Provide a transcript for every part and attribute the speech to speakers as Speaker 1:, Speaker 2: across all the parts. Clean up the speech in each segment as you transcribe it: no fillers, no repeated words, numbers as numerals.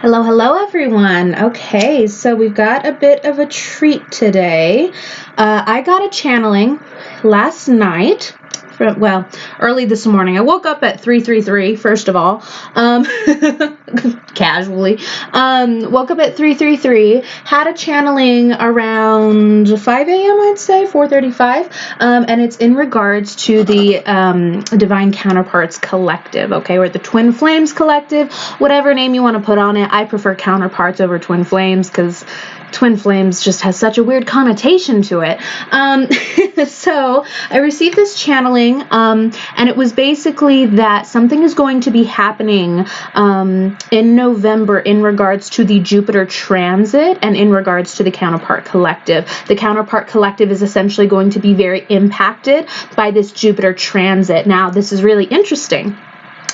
Speaker 1: Hello, hello everyone. Okay, so we've got a bit of a treat today. I got a channeling last night, early this morning. I woke up at 3:33, first of all, casually. Woke up at 3:33, had a channeling around 5 a.m., I'd say, 4:35, and it's in regards to the Divine Counterparts Collective, okay, or the Twin Flames Collective, whatever name you want to put on it. I prefer Counterparts over Twin Flames because Twin Flames just has such a weird connotation to it. So I received this channeling, and it was basically that something is going to be happening in November in regards to the Jupiter transit and in regards to the Counterpart Collective. The Counterpart Collective is essentially going to be very impacted by this Jupiter transit. Now, this is really interesting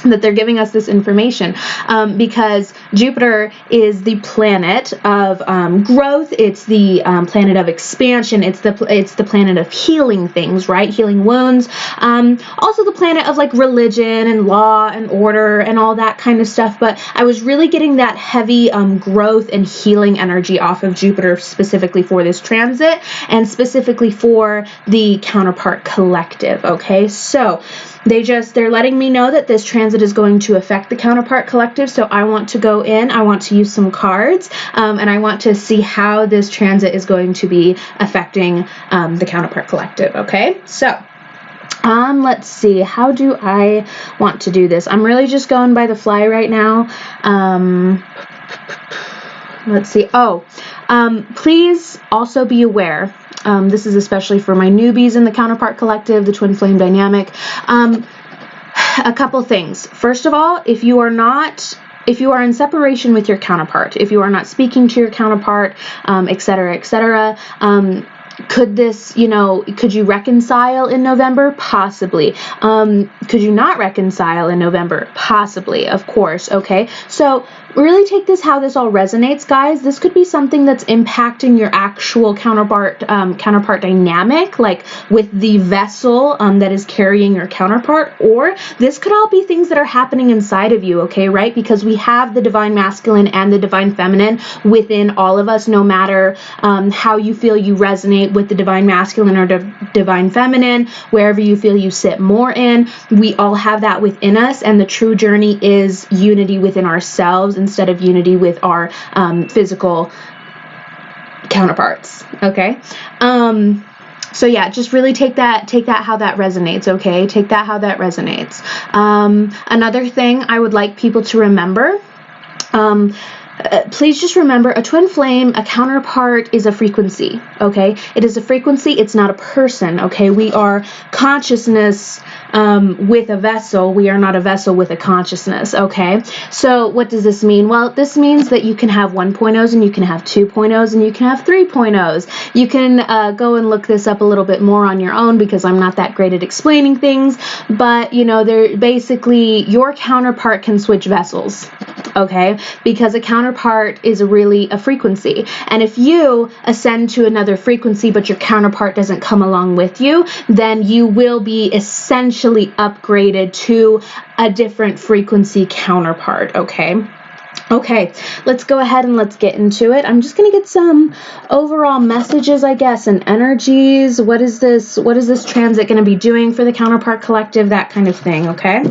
Speaker 1: that they're giving us this information because Jupiter is the planet of growth. It's the planet of expansion. It's the planet of healing things, right? Healing wounds. Also the planet of like religion and law and order and all that kind of stuff. But I was really getting that heavy growth and healing energy off of Jupiter specifically for this transit and specifically for the Counterpart Collective. Okay, so they're letting me know that this transit is going to affect the Counterpart Collective. So I want to go in, I want to use some cards, and I want to see how this transit is going to be affecting the Counterpart Collective. Okay, so let's see, how do I want to do this? I'm really just going by the fly right now. Let's see. Please also be aware. This is especially for my newbies in the Counterpart Collective, the Twin Flame Dynamic. A couple things. First of all, if you are in separation with your counterpart, if you are not speaking to your counterpart, etc., etc., could you reconcile in November? Possibly. Could you not reconcile in November? Possibly, of course. Okay. So really take this how this all resonates, guys. This could be something that's impacting your actual counterpart dynamic, like with the vessel that is carrying your counterpart, or this could all be things that are happening inside of you, okay, right? Because we have the divine masculine and the divine feminine within all of us, no matter how you feel you resonate with the divine masculine or divine feminine, wherever you feel you sit more in, we all have that within us, and the true journey is unity within ourselves instead of unity with our physical counterparts. Okay. So yeah, just really take that how that resonates. Okay. Take that how that resonates. Another thing I would like people to remember, please just remember, a twin flame, a counterpart is a frequency, okay? It is a frequency, it's not a person, okay? We are consciousness with a vessel. We are not a vessel with a consciousness, okay? So what does this mean? Well, this means that you can have 1.0s and you can have 2.0s and you can have 3.0s. You can go and look this up a little bit more on your own because I'm not that great at explaining things, but they're basically, your counterpart can switch vessels, okay? Because a counterpart is really a frequency. And if you ascend to another frequency, but your counterpart doesn't come along with you, then you will be essentially upgraded to a different frequency counterpart, okay? Okay, let's go ahead and let's get into it. I'm just going to get some overall messages, I guess, and energies. What is this transit going to be doing for the Counterpart Collective? That kind of thing, okay?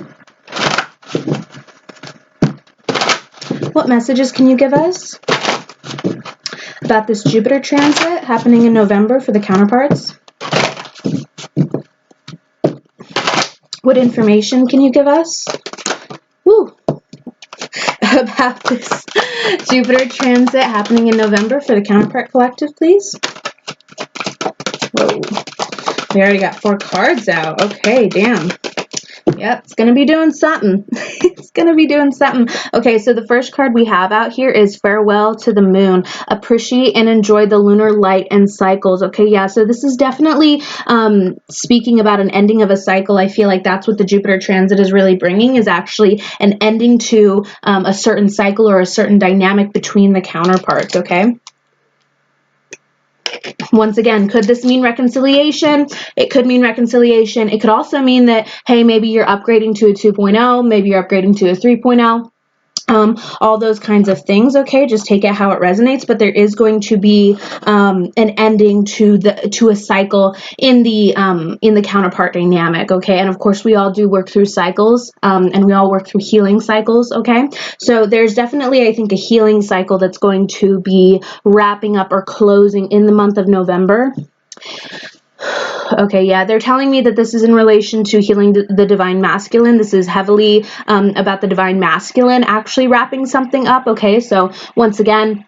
Speaker 1: What messages can you give us about this Jupiter transit happening in November for the counterparts? What information can you give us about this Jupiter transit happening in November for the Counterpart Collective, please? Whoa. We already got 4 cards out. Okay, damn. Yep, it's going to be doing something. It's going to be doing something. Okay, so the first card we have out here is Farewell to the Moon. Appreciate and enjoy the lunar light and cycles. Okay, yeah, so this is definitely speaking about an ending of a cycle. I feel like that's what the Jupiter transit is really bringing, is actually an ending to a certain cycle or a certain dynamic between the counterparts, okay? Once again, could this mean reconciliation? It could mean reconciliation. It could also mean that, hey, maybe you're upgrading to a 2.0, maybe you're upgrading to a 3.0. all those kinds of things. Okay, just take it how it resonates, but there is going to be an ending to a cycle in the counterpart dynamic. Okay, and of course we all do work through cycles, and we all work through healing cycles. Okay, so there's definitely, I think, a healing cycle that's going to be wrapping up or closing in the month of November. Okay, yeah, they're telling me that this is in relation to healing the divine masculine. This is heavily about the divine masculine actually wrapping something up. Okay, so once again,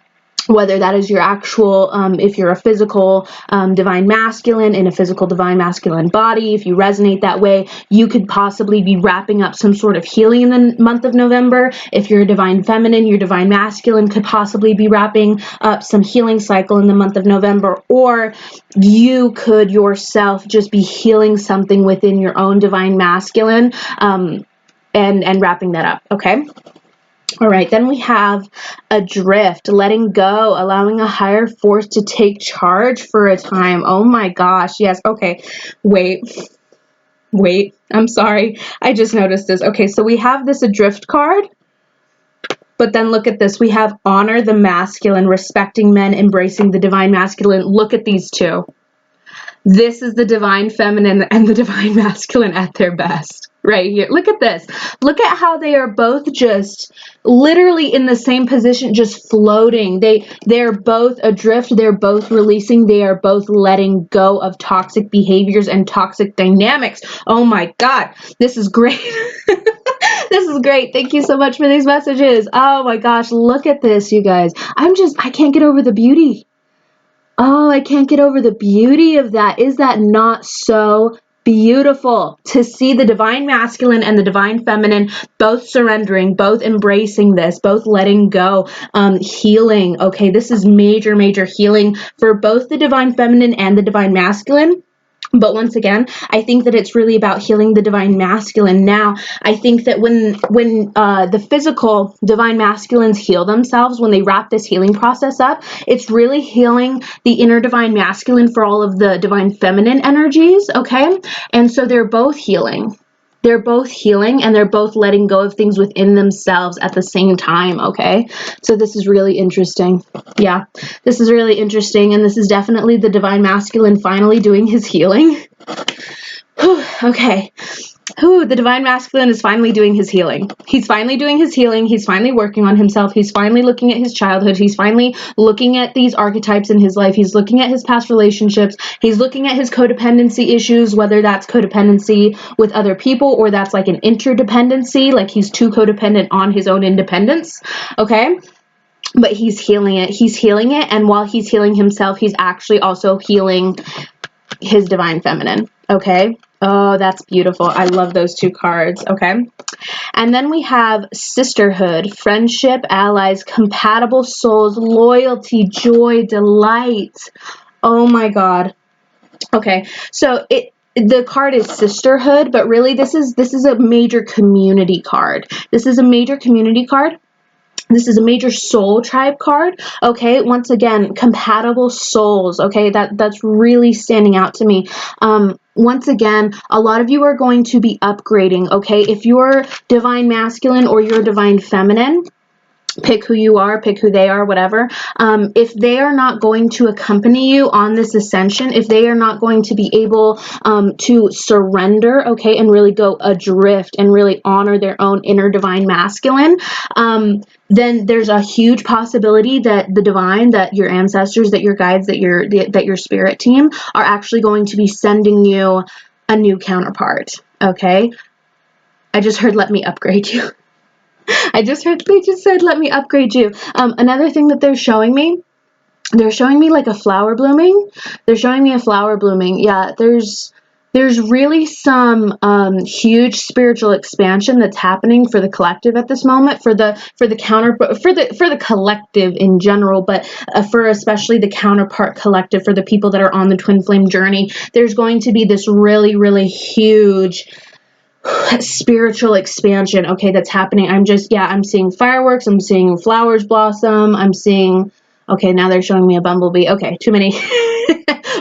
Speaker 1: whether that is your actual, if you're a physical divine masculine in a physical divine masculine body, if you resonate that way, you could possibly be wrapping up some sort of healing in the month of November. If you're a divine feminine, your divine masculine could possibly be wrapping up some healing cycle in the month of November, or you could yourself just be healing something within your own divine masculine, and wrapping that up. Okay. All right, then we have adrift, letting go, allowing a higher force to take charge for a time. Oh my gosh, yes. Okay, wait, I'm sorry. I just noticed this. Okay, so we have this adrift card, but then look at this. We have honor the masculine, respecting men, embracing the divine masculine. Look at these two. This is the divine feminine and the divine masculine at their best right here. Look at this. Look at how they are both just literally in the same position, just floating. They're both adrift. They're both releasing. They are both letting go of toxic behaviors and toxic dynamics. Oh my God, this is great. This is great. Thank you so much for these messages. Oh my gosh, look at this, you guys. I can't get over the beauty. Oh, I can't get over the beauty of that. Is that not so beautiful to see the divine masculine and the divine feminine both surrendering, both embracing this, both letting go, healing? Okay, this is major, major healing for both the divine feminine and the divine masculine. But once again, I think that it's really about healing the divine masculine. Now, I think that when the physical divine masculines heal themselves, when they wrap this healing process up, it's really healing the inner divine masculine for all of the divine feminine energies, okay? And so they're both healing. They're both healing, and they're both letting go of things within themselves at the same time, okay? So this is really interesting. Yeah, this is really interesting, and this is definitely the divine masculine finally doing his healing. Whew, okay. The divine masculine is finally doing his healing. He's finally doing his healing. He's finally working on himself. He's finally looking at his childhood. He's finally looking at these archetypes in his life. He's looking at his past relationships. He's looking at his codependency issues, whether that's codependency with other people or that's like an interdependency, like he's too codependent on his own independence, okay? But he's healing it. He's healing it, and while he's healing himself, he's actually also healing his divine feminine, okay? Oh, that's beautiful. I love those two cards, okay? And then we have sisterhood, friendship, allies, compatible souls, loyalty, joy, delight. Oh my God. Okay, so the card is sisterhood, but really this is a major community card. This is a major community card. This is a major soul tribe card, okay? Once again, compatible souls, okay? That's really standing out to me. Once again, a lot of you are going to be upgrading, okay? If you're divine masculine or you're divine feminine, pick who you are, pick who they are, whatever. If they are not going to accompany you on this ascension, if they are not going to be able to surrender, okay, and really go adrift and really honor their own inner divine masculine, then there's a huge possibility that the divine, that your ancestors, that your guides, that your spirit team are actually going to be sending you a new counterpart, okay? I just heard, let me upgrade you. I just heard they just said, let me upgrade you. Another thing that they're showing me like a flower blooming. They're showing me a flower blooming. Yeah, there's really some huge spiritual expansion that's happening for the collective at this moment, for the collective in general, but for especially the counterpart collective, for the people that are on the twin flame journey. There's going to be this really, really huge spiritual expansion, okay, that's happening. I'm seeing fireworks, I'm seeing flowers blossom, I'm seeing, okay, now they're showing me a bumblebee. Okay, too many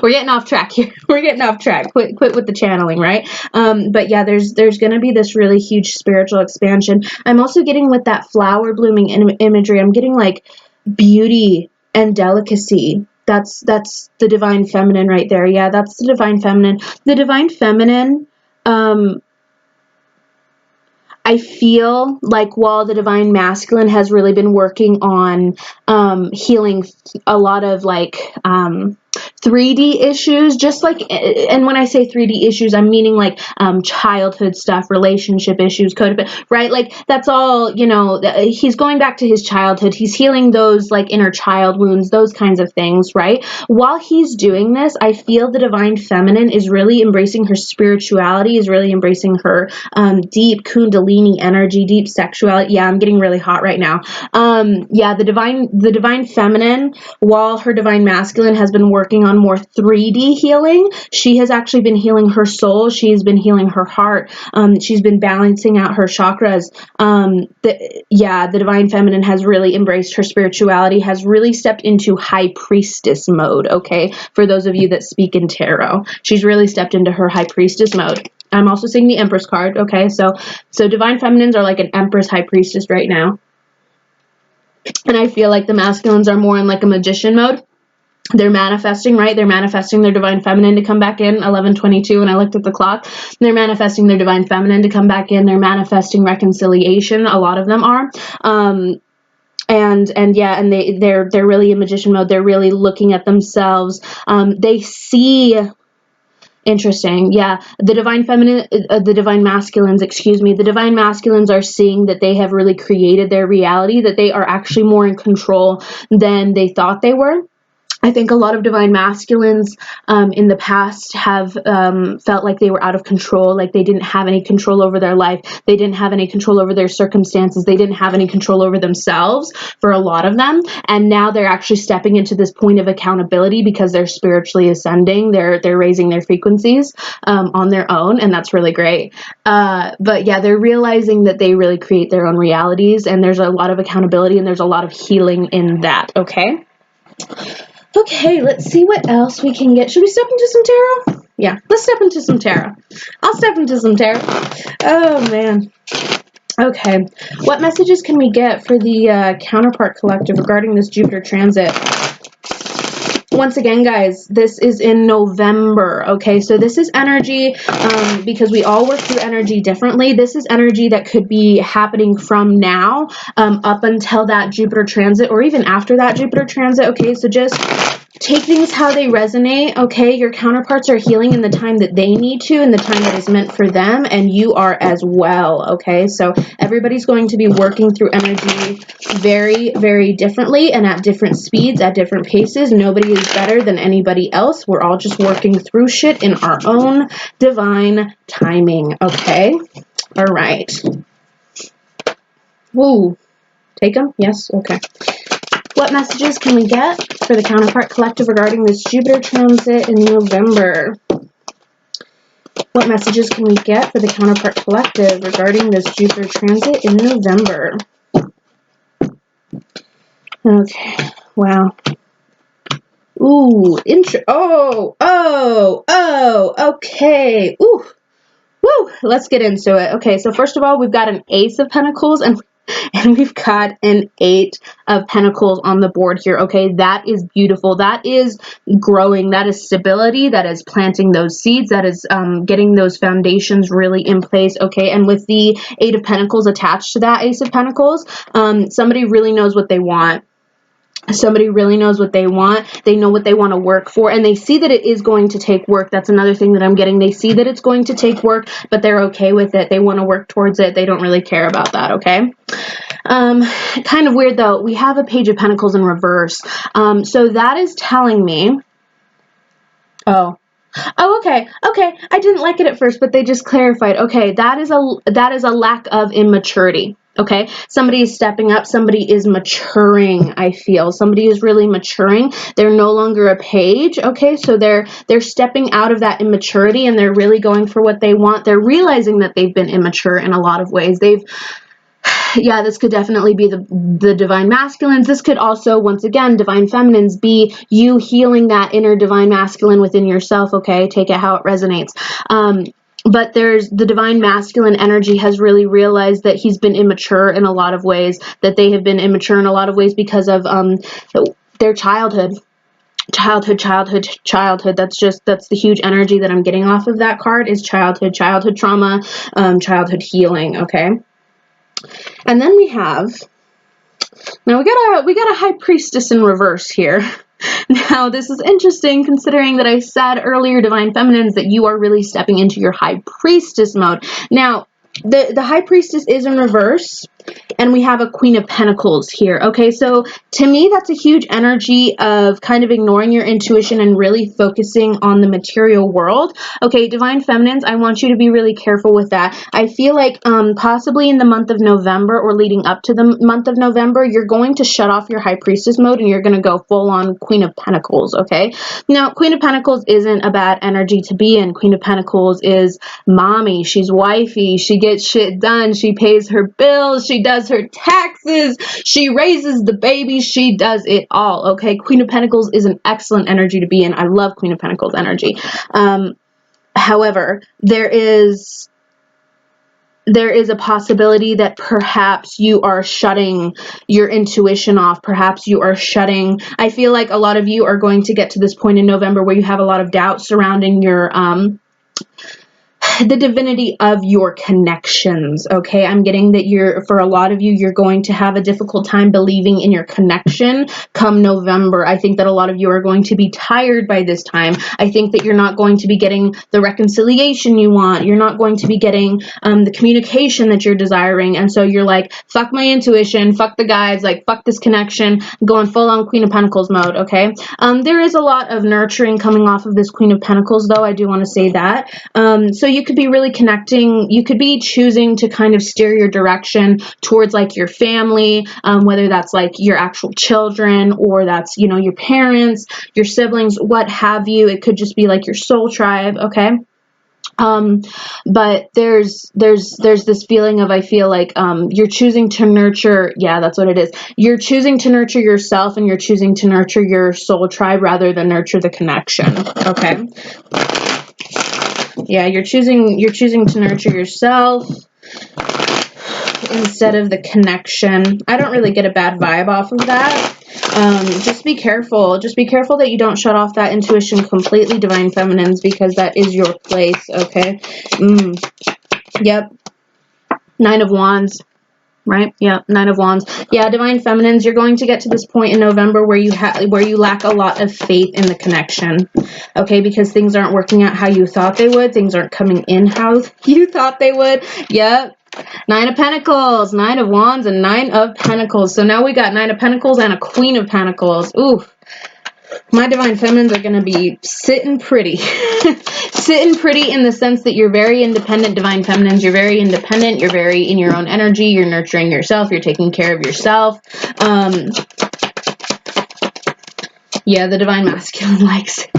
Speaker 1: We're getting off track here. We're getting off track. Quit with the channeling, right? But yeah, there's going to be this really huge spiritual expansion. I'm also getting with that flower blooming imagery. I'm getting like beauty and delicacy. That's the divine feminine right there. Yeah, that's the divine feminine. The divine feminine, I feel like while the divine masculine has really been working on healing a lot of like 3D issues, just like, and when I say 3D issues, I'm meaning like childhood stuff, relationship issues, codependent, right? Like that's all, you know, he's going back to his childhood. He's healing those like inner child wounds, those kinds of things, right? While he's doing this, I feel the divine feminine is really embracing her spirituality, is really embracing her deep kundalini energy, deep sexuality. Yeah, I'm getting really hot right now. Yeah, the divine feminine, while her divine masculine has been working on more 3D healing, she has actually been healing her soul. She's been healing her heart. She's been balancing out her chakras. The divine feminine has really embraced her spirituality, has really stepped into high priestess mode, okay? For those of you that speak in tarot, she's really stepped into her high priestess mode. I'm also seeing the Empress card, okay? So divine feminines are like an Empress high priestess right now. And I feel like the masculines are more in like a magician mode. They're manifesting, right? They're manifesting their divine feminine to come back in. 11:22 when I looked at the clock. They're manifesting their divine feminine to come back in. They're manifesting reconciliation. A lot of them are. And they're really in magician mode. They're really looking at themselves. They see. Interesting. Yeah. The divine feminine, the divine masculines, the divine masculines are seeing that they have really created their reality, that they are actually more in control than they thought they were. I think a lot of divine masculines in the past have felt like they were out of control, like they didn't have any control over their life. They didn't have any control over their circumstances. They didn't have any control over themselves for a lot of them. And now they're actually stepping into this point of accountability because they're spiritually ascending. They're raising their frequencies on their own. And that's really great. But yeah, they're realizing that they really create their own realities. And there's a lot of accountability and there's a lot of healing in that. Okay. Okay, let's see what else we can get. Should we step into some tarot? Yeah, let's step into some tarot. I'll step into some tarot. Oh, man. Okay, what messages can we get for the Counterpart Collective regarding this Jupiter transit? Once again, guys, this is in November, okay? So this is energy, because we all work through energy differently. This is energy that could be happening from now up until that Jupiter transit or even after that Jupiter transit, okay? So just take things how they resonate, okay? Your counterparts are healing in the time that they need to, in the time that is meant for them, and you are as well, okay? So everybody's going to be working through energy very, very differently and at different speeds, at different paces. Nobody is better than anybody else. We're all just working through shit in our own divine timing, okay? All right. Woo. Take them? Yes? Okay. What messages can we get for the Counterpart Collective regarding this Jupiter transit in November? What messages can we get for the Counterpart Collective regarding this Jupiter transit in November? Okay. Wow. Ooh. Okay. Ooh. Woo. Let's get into it. Okay. So first of all, we've got an Ace of Pentacles and we've got an 8 of Pentacles on the board here. Okay, that is beautiful. That is growing. That is stability. That is planting those seeds. That is getting those foundations really in place. Okay, and with the 8 of Pentacles attached to that Ace of Pentacles, somebody really knows what they want. Somebody really knows what they want. They know what they want to work for, and they see that it is going to take work. That's another thing that I'm getting. They see that it's going to take work, but they're okay with it. They want to work towards it. They don't really care about that, okay? Kind of weird, though. We have a Page of Pentacles in reverse. So that is telling me... Oh, okay. Okay. I didn't like it at first, but they just clarified. Okay, that is a lack of immaturity. Okay, somebody is stepping up. Somebody is maturing. I feel somebody is really maturing. They're no longer a page. Okay, so they're stepping out of that immaturity and they're really going for what they want. They're realizing that they've been immature in a lot of ways. yeah, this could definitely be the divine masculines. This could also, once again, divine feminines, be you healing that inner divine masculine within yourself, okay? Take it how it resonates. But there's the divine masculine energy has really realized that he's been immature in a lot of ways, that they have been immature in a lot of ways because of their childhood. Childhood. That's the huge energy that I'm getting off of that card is childhood trauma, childhood healing, okay? And then we got a high priestess in reverse here. Now, this is interesting considering that I said earlier, divine feminines, that you are really stepping into your high priestess mode. Now, the high priestess is in reverse, and we have a Queen of Pentacles here. Okay, so to me, that's a huge energy of kind of ignoring your intuition and really focusing on the material world. Okay, divine feminines, I want you to be really careful with that. I feel like possibly in the month of November or leading up to the month of November, you're going to shut off your high priestess mode and you're going to go full on Queen of Pentacles. Okay, now Queen of Pentacles isn't a bad energy to be in. Queen of Pentacles is mommy, she's wifey, she gets shit done, she pays her bills, she does her taxes, she raises the baby, she does it all. Okay, Queen of Pentacles is an excellent energy to be in. I love Queen of Pentacles energy. However, there is a possibility that perhaps you are shutting your intuition off. Perhaps you are shutting, I feel like a lot of you are going to get to this point in November where you have a lot of doubt surrounding your the divinity of your connections. Okay, I'm getting that for a lot of you, you're going to have a difficult time believing in your connection come November. I think that a lot of you are going to be tired by this time. I think that you're not going to be getting the reconciliation you want. You're not going to be getting the communication that you're desiring. And so you're like, fuck my intuition, fuck the guides, like fuck this connection, I'm going full on Queen of Pentacles mode. Okay, there is a lot of nurturing coming off of this Queen of Pentacles, though. I do want to say that. So you could be really connecting, you could be choosing to kind of steer your direction towards like your family, whether that's like your actual children or that's, you know, your parents, your siblings, what have you. It could just be like your soul tribe, okay? But there's this feeling of, I feel like, you're choosing to nurture, yeah, that's what it is. You're choosing to nurture yourself and you're choosing to nurture your soul tribe rather than nurture the connection, okay? Yeah, you're choosing to nurture yourself instead of the connection. I don't really get a bad vibe off of that. Just be careful. Just be careful that you don't shut off that intuition completely, divine feminines, because that is your place, okay? Yep. 9 of Wands. Right? Yeah, 9 of Wands. Yeah, divine feminines, you're going to get to this point in November where you lack a lot of faith in the connection. Okay, because things aren't working out how you thought they would. Things aren't coming in how you thought they would. Yep. 9 of Pentacles, 9 of Wands, and 9 of Pentacles. So now we got 9 of Pentacles and a Queen of Pentacles. Ooh. My divine feminines are going to be sitting pretty. Sitting pretty in the sense that you're very independent, divine feminines. You're very independent. You're very in your own energy. You're nurturing yourself. You're taking care of yourself. Yeah, the divine masculine likes it.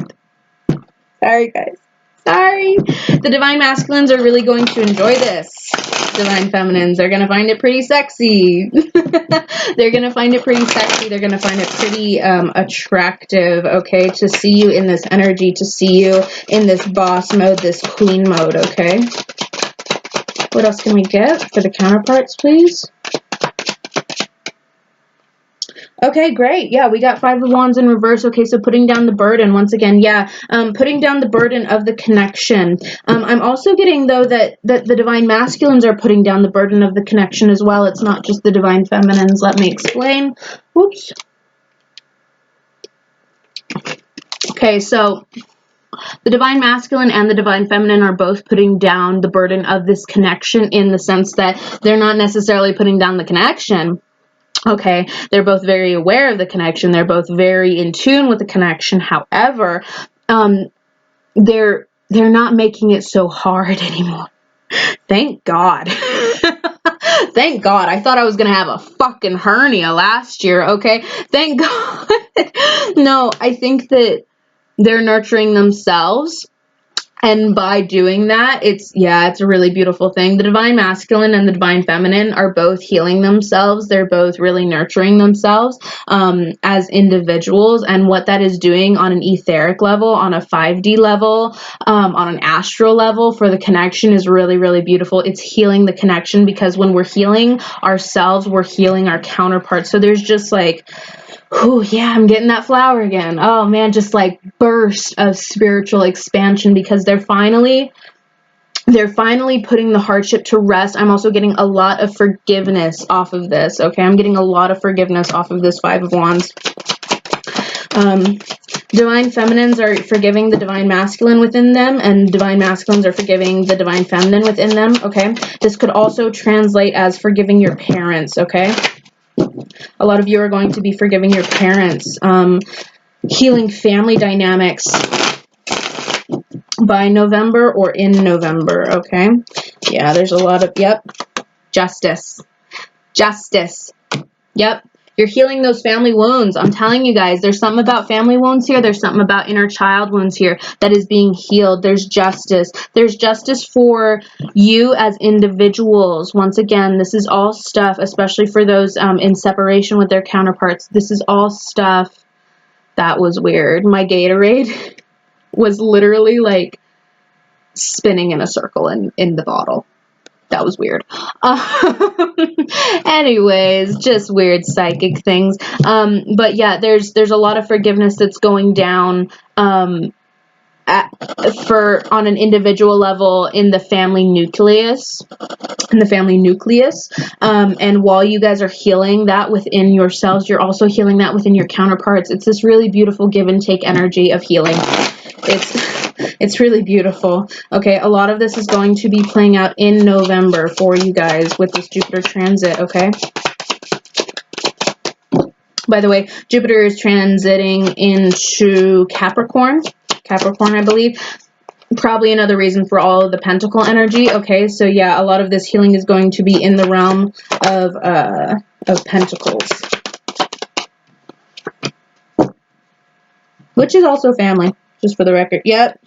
Speaker 1: Sorry, guys. Sorry. The divine masculines are really going to enjoy this. Divine feminines, they're going to find it pretty sexy. They're going to find it pretty sexy. They're going to find it pretty attractive, okay, to see you in this energy, to see you in this boss mode, this queen mode, okay? What else can we get for the counterparts, please? Okay, great. Yeah, we got 5 of Wands in reverse. Okay, so putting down the burden once again. Yeah, putting down the burden of the connection. I'm also getting, though, that the divine masculines are putting down the burden of the connection as well. It's not just the divine feminines. Let me explain. Whoops. Okay, so the divine masculine and the divine feminine are both putting down the burden of this connection in the sense that they're not necessarily putting down the connection. Okay, they're both very aware of the connection. They're both very in tune with the connection. However, they're not making it so hard anymore. Thank God. Thank God. I thought I was going to have a fucking hernia last year, okay? Thank God. No, I think that they're nurturing themselves. And by doing that, it's a really beautiful thing. The divine masculine and the divine feminine are both healing themselves. They're both really nurturing themselves as individuals. And what that is doing on an etheric level, on a 5D level, on an astral level for the connection is really, really beautiful. It's healing the connection, because when we're healing ourselves, we're healing our counterparts. So there's just like, oh yeah, I'm getting that flower again. Oh man, just like burst of spiritual expansion, because they're finally putting the hardship to rest. I'm also getting a lot of forgiveness off of this. Okay, I'm getting a lot of forgiveness off of this 5 of Wands. Divine feminines are forgiving the divine masculine within them, and divine masculines are forgiving the divine feminine within them. Okay, this could also translate as forgiving your parents. Okay, a lot of you are going to be forgiving your parents, healing family dynamics by November or in November. Okay, yeah, there's a lot of, justice. Yep, you're healing those family wounds. I'm telling you guys, there's something about family wounds here. There's something about inner child wounds here that is being healed. There's justice. There's justice for you as individuals. Once again, this is all stuff, especially for those in separation with their counterparts. This is all stuff that was weird. My Gatorade was literally like spinning in a circle in the bottle. That was weird. Anyways, just weird psychic things. But yeah, there's a lot of forgiveness that's going down on an individual level in the family nucleus. And while you guys are healing that within yourselves, you're also healing that within your counterparts. It's this really beautiful give and take energy of healing. It's really beautiful. Okay, a lot of this is going to be playing out in November for you guys with this Jupiter transit, okay? By the way, Jupiter is transiting into Capricorn, I believe. Probably another reason for all of the Pentacle energy, okay? So yeah, a lot of this healing is going to be in the realm of Pentacles, which is also family, just for the record. Yep.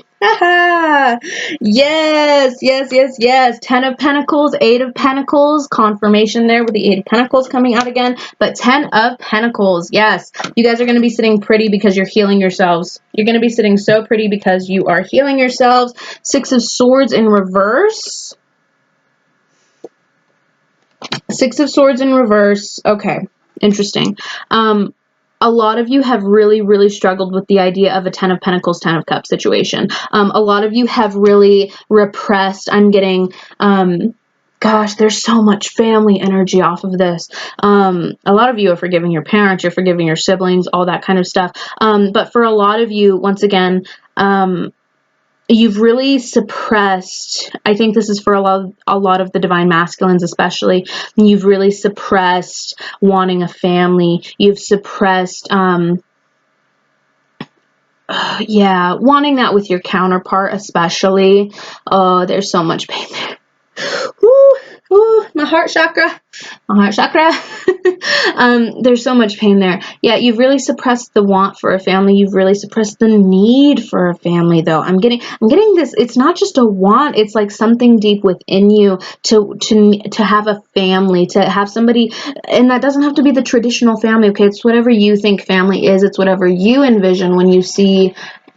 Speaker 1: Yes. 10 of Pentacles, 8 of Pentacles, confirmation there with the 8 of Pentacles coming out again, but 10 of Pentacles. Yes, you guys are going to be sitting pretty because you're healing yourselves. You're going to be sitting so pretty because you are healing yourselves. 6 of Swords in reverse. 6 of Swords in reverse. Okay, interesting. A lot of you have really, really struggled with the idea of a 10 of Pentacles, 10 of Cups situation. A lot of you have really repressed. I'm getting, gosh, there's so much family energy off of this. A lot of you are forgiving your parents, you're forgiving your siblings, all that kind of stuff. But for a lot of you, once again, you've really suppressed, I think this is for a lot of the divine masculines especially, you've really suppressed wanting a family. You've suppressed, wanting that with your counterpart especially. Oh, there's so much pain there. Ooh, my heart chakra. There's so much pain there. Yeah, you've really suppressed the want for a family. You've really suppressed the need for a family, though. I'm getting this. It's not just a want. It's like something deep within you to have a family, to have somebody, and that doesn't have to be the traditional family. Okay, it's whatever you think family is. It's whatever you envision when you see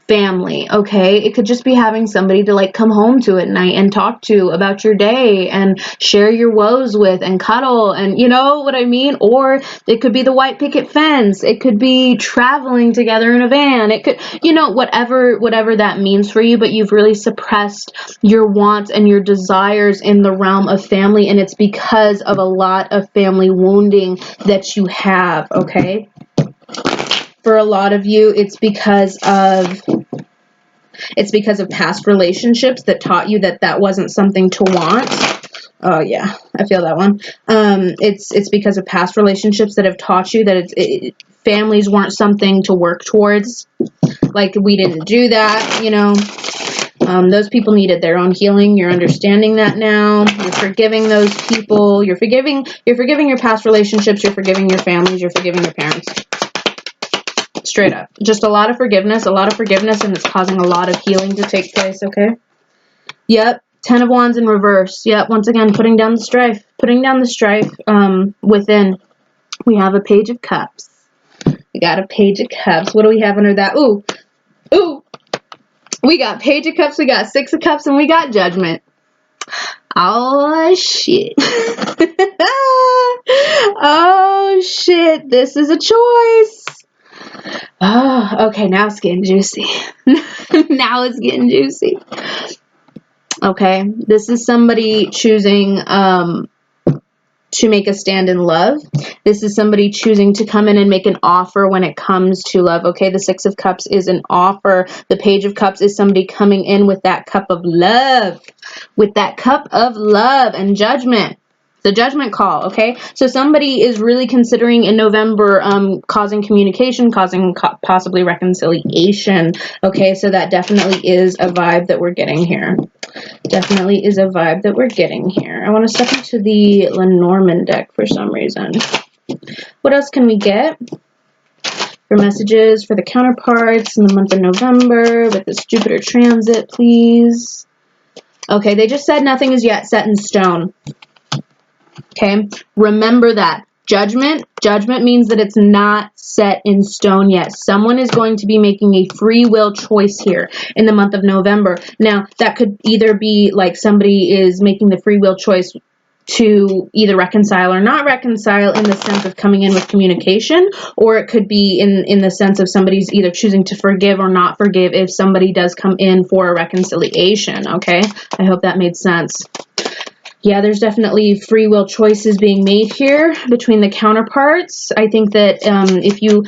Speaker 1: family. Okay, it could just be having somebody to like come home to at night and talk to about your day and share your woes with and cuddle, and you know what I mean. Or it could be the white picket fence. It could be traveling together in a van. It could, whatever that means for you. But you've really suppressed your wants and your desires in the realm of family, and it's because of a lot of family wounding that you have. Okay, for a lot of you, it's because of past relationships that taught you that wasn't something to want. Oh yeah, I feel that one. It's because of past relationships that have taught you that families weren't something to work towards. Like, we didn't do that, those people needed their own healing. You're understanding that now. You're forgiving those people. You're forgiving your past relationships. You're forgiving your families. You're forgiving your parents. Straight up. Just a lot of forgiveness, and it's causing a lot of healing to take place, okay? Yep. 10 of Wands in reverse. Yep. Once again, putting down the strife. Putting down the strife within. We have a Page of Cups. We got a Page of Cups. What do we have under that? Ooh. Ooh. We got Page of Cups, we got 6 of Cups, and we got Judgment. Oh, shit. Oh, shit. This is a choice. Oh, okay. Now it's getting juicy. Now it's getting juicy. Okay. This is somebody choosing to make a stand in love. This is somebody choosing to come in and make an offer when it comes to love. Okay, the 6 of Cups is an offer. The Page of Cups is somebody coming in with that cup of love. With that cup of love and judgment. The judgment call, okay? So somebody is really considering in November causing communication, causing possibly reconciliation, okay? So that definitely is a vibe that we're getting here. Definitely is a vibe that we're getting here. I want to step into the Lenormand deck for some reason. What else can we get for messages for the counterparts in the month of November with this Jupiter transit, please? Okay, they just said nothing is yet set in stone. Okay, remember that. Judgment means that it's not set in stone yet. Someone is going to be making a free will choice here in the month of November. Now, that could either be like somebody is making the free will choice to either reconcile or not reconcile in the sense of coming in with communication, or it could be in the sense of somebody's either choosing to forgive or not forgive if somebody does come in for a reconciliation, okay? I hope that made sense. Yeah, there's definitely free will choices being made here between the counterparts. I think that if you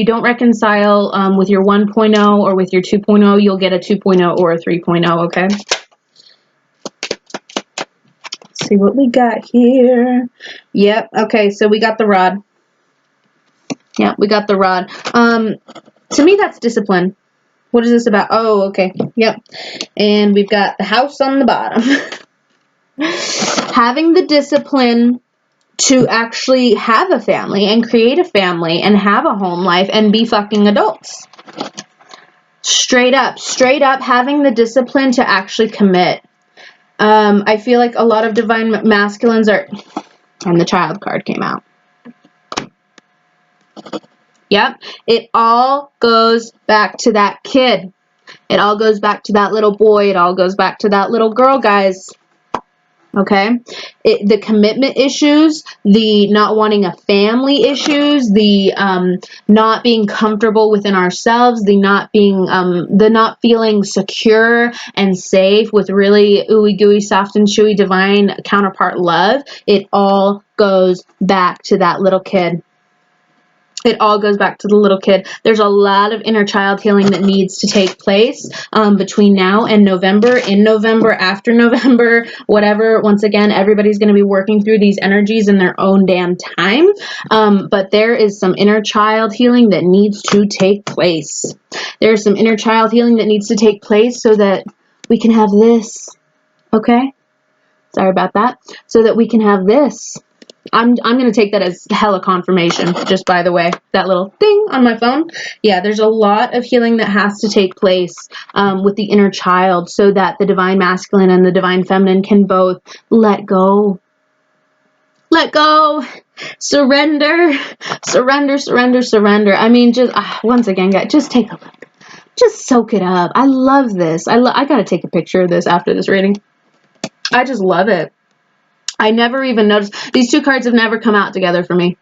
Speaker 1: don't reconcile with your 1.0 or with your 2.0, you'll get a 2.0 or a 3.0, okay? Let's see what we got here. Yep, okay, so we got the rod. Yeah, we got the rod. To me, that's discipline. What is this about? Oh, okay, yep. And we've got the house on the bottom. Having the discipline to actually have a family and create a family and have a home life and be fucking adults. Straight up having the discipline to actually commit. I feel like a lot of divine masculines are, and the Child card came out. Yep, it all goes back to that kid. It all goes back to that little boy. It all goes back to that little girl, guys. Okay, the commitment issues, the not wanting a family issues, the not being comfortable within ourselves, the not feeling secure and safe with really ooey gooey, soft and chewy, divine counterpart love. It all goes back to that little kid. It all goes back to the little kid. There's a lot of inner child healing that needs to take place between now and November, in November, after November, whatever. Once again, everybody's going to be working through these energies in their own damn time. But there is some inner child healing that needs to take place. There's some inner child healing that needs to take place so that we can have this. Okay? Sorry about that. So that we can have this. I'm going to take that as hella confirmation, just by the way, that little thing on my phone. Yeah, there's a lot of healing that has to take place with the inner child so that the divine masculine and the divine feminine can both let go. Let go. Surrender. Surrender, surrender, surrender. I mean, just once again, guys, just take a look. Just soak it up. I love this. I got to take a picture of this after this reading. I just love it. I never even noticed. These two cards have never come out together for me.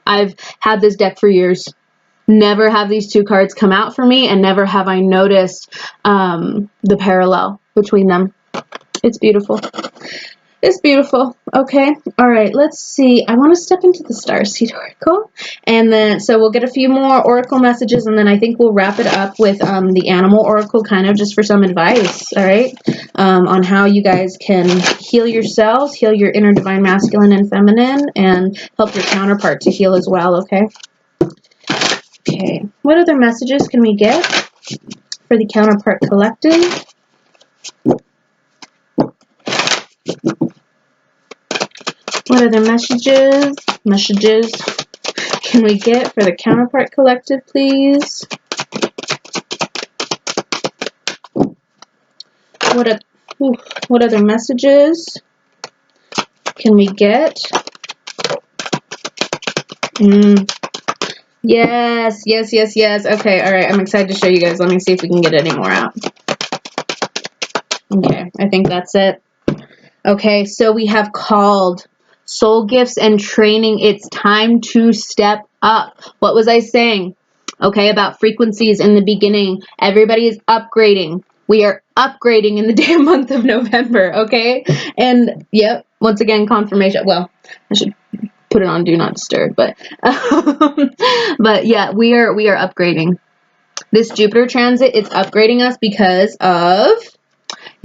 Speaker 1: I've had this deck for years. Never have these two cards come out for me, and never have I noticed the parallel between them. It's beautiful. It's beautiful. Okay. All right. Let's see. I want to step into the Starseed Oracle. And then, so we'll get a few more Oracle messages, and then I think we'll wrap it up with the Animal Oracle, kind of just for some advice. All right. On how you guys can heal yourselves, heal your inner divine masculine and feminine, and help your counterpart to heal as well. Okay. Okay. What other messages can we get for the Counterpart Collective? What other messages? can we get for the Counterpart Collective, please? What other messages can we get? Yes, yes, yes, yes. Okay, all right. I'm excited to show you guys. Let me see if we can get any more out. Okay, I think that's it. Okay, so we have called soul gifts and training. It's time to step up. What was I saying? Okay, about frequencies in the beginning. Everybody is upgrading. We are upgrading in the damn month of November, okay? And, yep, once again, confirmation. Well, I should put it on Do Not Disturb, but, but yeah, we are upgrading. This Jupiter transit is upgrading us because of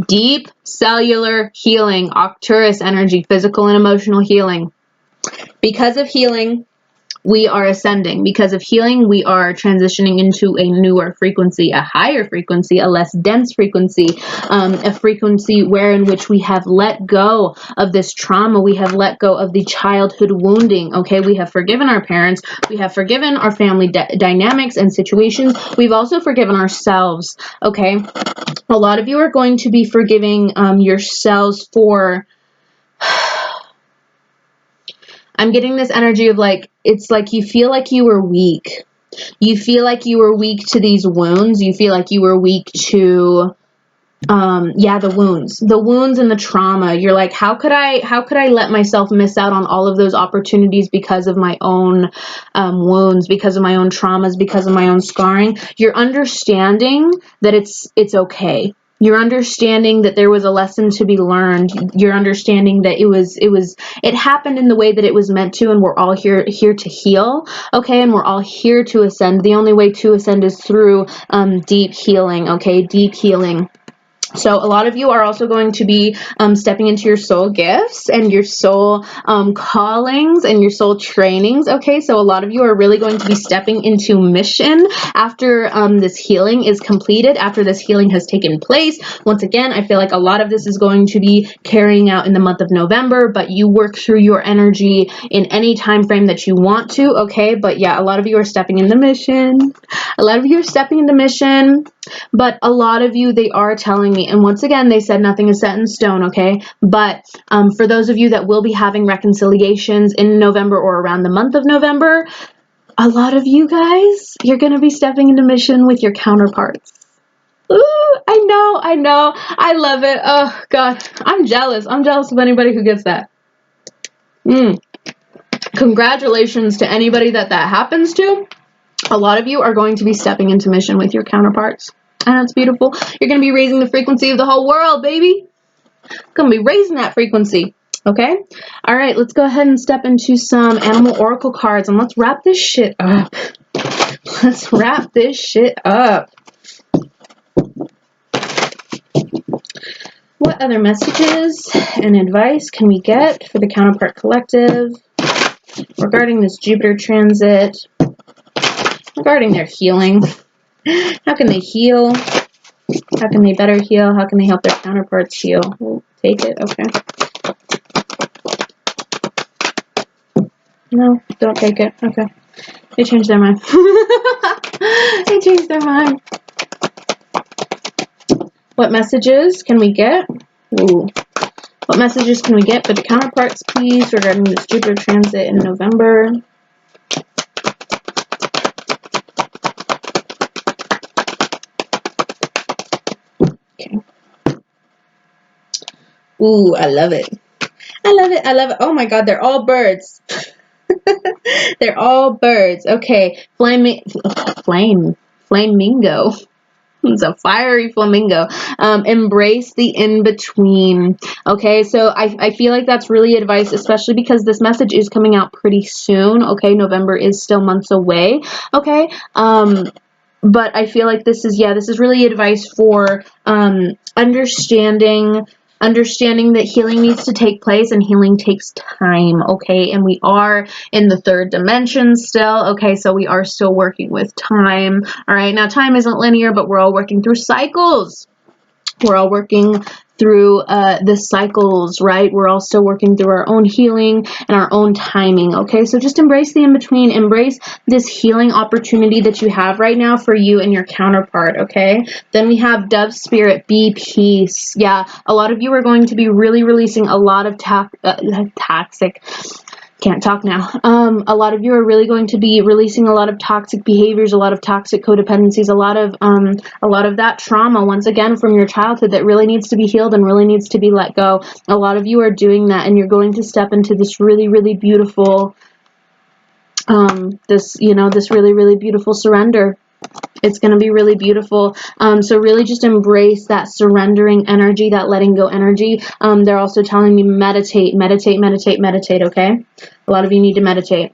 Speaker 1: deep cellular healing, Arcturus energy, physical and emotional healing. Because of healing, we are ascending. Because of healing, we are transitioning into a newer frequency, a higher frequency, a less dense frequency, a frequency in which we have let go of this trauma. We have let go of the childhood wounding. Okay, we have forgiven our parents. We have forgiven our family dynamics and situations. We've also forgiven ourselves. Okay, a lot of you are going to be forgiving yourselves for... I'm getting this energy of like, it's like you feel like you were weak. You feel like you were weak to these wounds. You feel like you were weak to, the wounds and the trauma. You're like, how could I let myself miss out on all of those opportunities because of my own wounds, because of my own traumas, because of my own scarring? You're understanding that it's okay. You're understanding that there was a lesson to be learned. You're understanding that it happened in the way that it was meant to, and we're all here to heal, okay? And we're all here to ascend. The only way to ascend is through deep healing, okay? Deep healing. So a lot of you are also going to be stepping into your soul gifts and your soul callings and your soul trainings. Okay, so a lot of you are really going to be stepping into mission after this healing is completed, after this healing has taken place. Once again, I feel like a lot of this is going to be carrying out in the month of November, but you work through your energy in any time frame that you want to. Okay, but yeah, a lot of you are stepping into mission. A lot of you are stepping into mission. But a lot of you, they are telling me, and once again, they said nothing is set in stone, okay? But for those of you that will be having reconciliations in November or around the month of November, a lot of you guys, you're going to be stepping into mission with your counterparts. Ooh, I know. I love it. Oh, God. I'm jealous. I'm jealous of anybody who gets that. Congratulations to anybody that happens to. A lot of you are going to be stepping into mission with your counterparts. And that's beautiful. You're going to be raising the frequency of the whole world, baby. Going to be raising that frequency. Okay? All right, let's go ahead and step into some animal oracle cards and let's wrap this shit up. Let's wrap this shit up. What other messages and advice can we get for the Counterpart Collective regarding this Jupiter transit, regarding their healing? How can they heal? How can they better heal? How can they help their counterparts heal? We'll take it, okay. No, don't take it, okay. They changed their mind. They changed their mind. What messages can we get? Ooh. What messages can we get for the counterparts, please, regarding this Jupiter transit in November? Ooh, I love it. I love it. I love it. Oh my God, they're all birds. They're all birds. Okay. Flamingo. It's a fiery flamingo. Embrace the in-between. Okay, so I feel like that's really advice, especially because this message is coming out pretty soon. Okay, November is still months away. Okay, but I feel like this is really advice for understanding that healing needs to take place and healing takes time, okay? And we are in the third dimension still, okay? So we are still working with time, all right? Now, time isn't linear, but we're all working through cycles. We're all working through the cycles, right? We're all still working through our own healing and our own timing, okay? So just embrace the in-between. Embrace this healing opportunity that you have right now for you and your counterpart, okay? Then we have Dove Spirit, be peace. Yeah, a lot of you are going to be really releasing a lot of toxic, can't talk now. A lot of you are really going to be releasing a lot of toxic behaviors, a lot of toxic codependencies, a lot of that trauma, once again, from your childhood that really needs to be healed and really needs to be let go. A lot of you are doing that, and you're going to step into this really, really beautiful, this really, really beautiful surrender. It's going to be really beautiful. So really just embrace that surrendering energy, that letting go energy. They're also telling me meditate, meditate, meditate, meditate, okay? A lot of you need to meditate.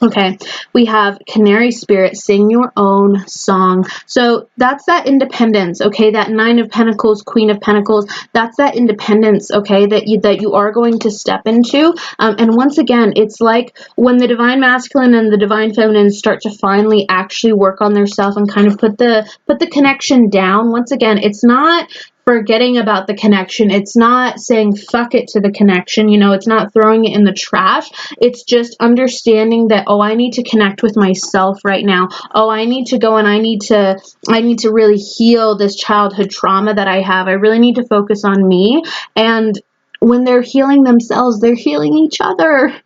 Speaker 1: Okay, we have Canary Spirit, sing your own song. So that's that independence, okay? That Nine of Pentacles, Queen of Pentacles, that's that independence, okay, that you are going to step into. And once again, it's like when the Divine Masculine and the Divine Feminine start to finally actually work on their self and kind of put the connection down. Once again, it's not forgetting about the connection. It's not saying fuck it to the connection. It's not throwing it in the trash. It's just understanding that, oh, I need to connect with myself right now. Oh, I need to go and I need to really heal this childhood trauma that I have. I really need to focus on me. And when they're healing themselves, they're healing each other.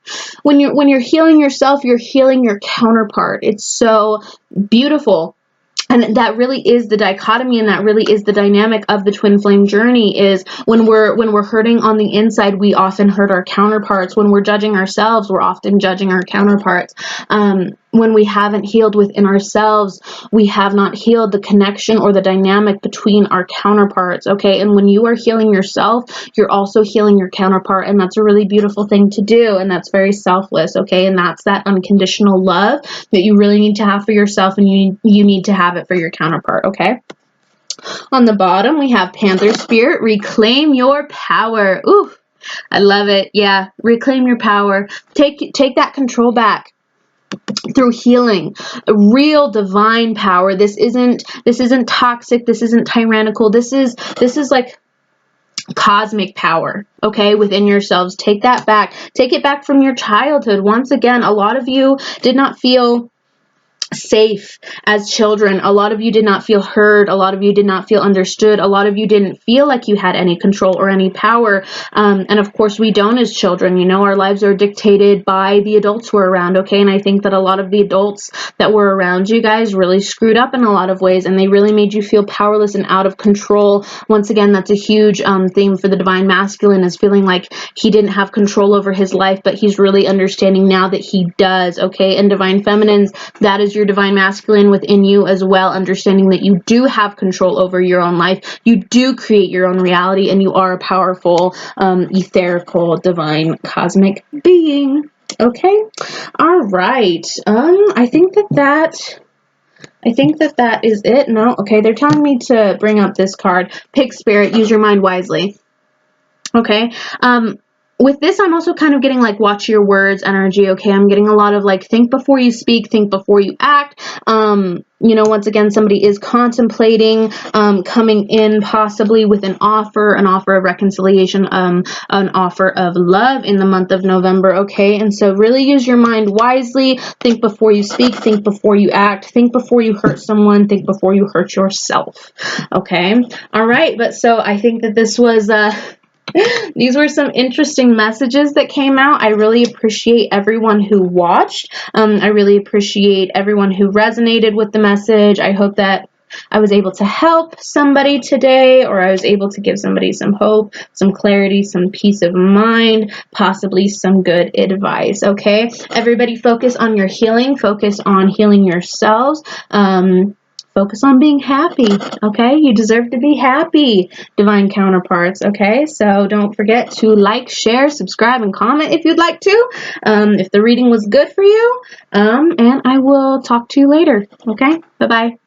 Speaker 1: When you're healing yourself, you're healing your counterpart. It's so beautiful. And that really is the dichotomy, and that really is the dynamic of the twin flame journey, is when we're hurting on the inside, we often hurt our counterparts. When we're judging ourselves, we're often judging our counterparts. When we haven't healed within ourselves, we have not healed the connection or the dynamic between our counterparts, okay? And when you are healing yourself, you're also healing your counterpart, and that's a really beautiful thing to do, and that's very selfless, okay? And that's that unconditional love that you really need to have for yourself, and you need to have it for your counterpart, okay? On the bottom, we have Panther Spirit, reclaim your power. Ooh, I love it. Yeah, reclaim your power. Take that control back through healing, real divine power. This isn't toxic. This isn't tyrannical. This is like cosmic power, okay, within yourselves. Take that back. Take it back from your childhood. Once again, a lot of you did not feel safe as children. A lot of you did not feel heard. A lot of you did not feel understood. A lot of you didn't feel like you had any control or any power. And of course we don't as children. Our lives are dictated by the adults we're around, okay? And I think that a lot of the adults that were around you guys really screwed up in a lot of ways, and they really made you feel powerless and out of control. Once again, that's a huge theme for the Divine Masculine, is feeling like he didn't have control over his life, but he's really understanding now that he does, okay? And Divine Feminines, that is your Divine Masculine within you as well, understanding that you do have control over your own life, you do create your own reality, and you are a powerful, etherical, divine, cosmic being. Okay, all right. I think that is it. No, okay, they're telling me to bring up this card. Pig Spirit, use your mind wisely. Okay, with this, I'm also kind of getting like watch your words energy, okay? I'm getting a lot of like think before you speak, think before you act. Once again, somebody is contemplating coming in possibly with an offer of reconciliation, an offer of love in the month of November, okay? And so really use your mind wisely. Think before you speak, think before you act, think before you hurt someone, think before you hurt yourself, okay? All right, but so I think that this was... these were some interesting messages that came out. I really appreciate everyone who watched. I really appreciate everyone who resonated with the message. I hope that I was able to help somebody today, or I was able to give somebody some hope, some clarity, some peace of mind, possibly some good advice, okay? Everybody focus on your healing. Focus on healing yourselves. Focus on being happy, okay? You deserve to be happy, divine counterparts, okay? So don't forget to like, share, subscribe, and comment if you'd like to, if the reading was good for you, and I will talk to you later, okay? Bye-bye.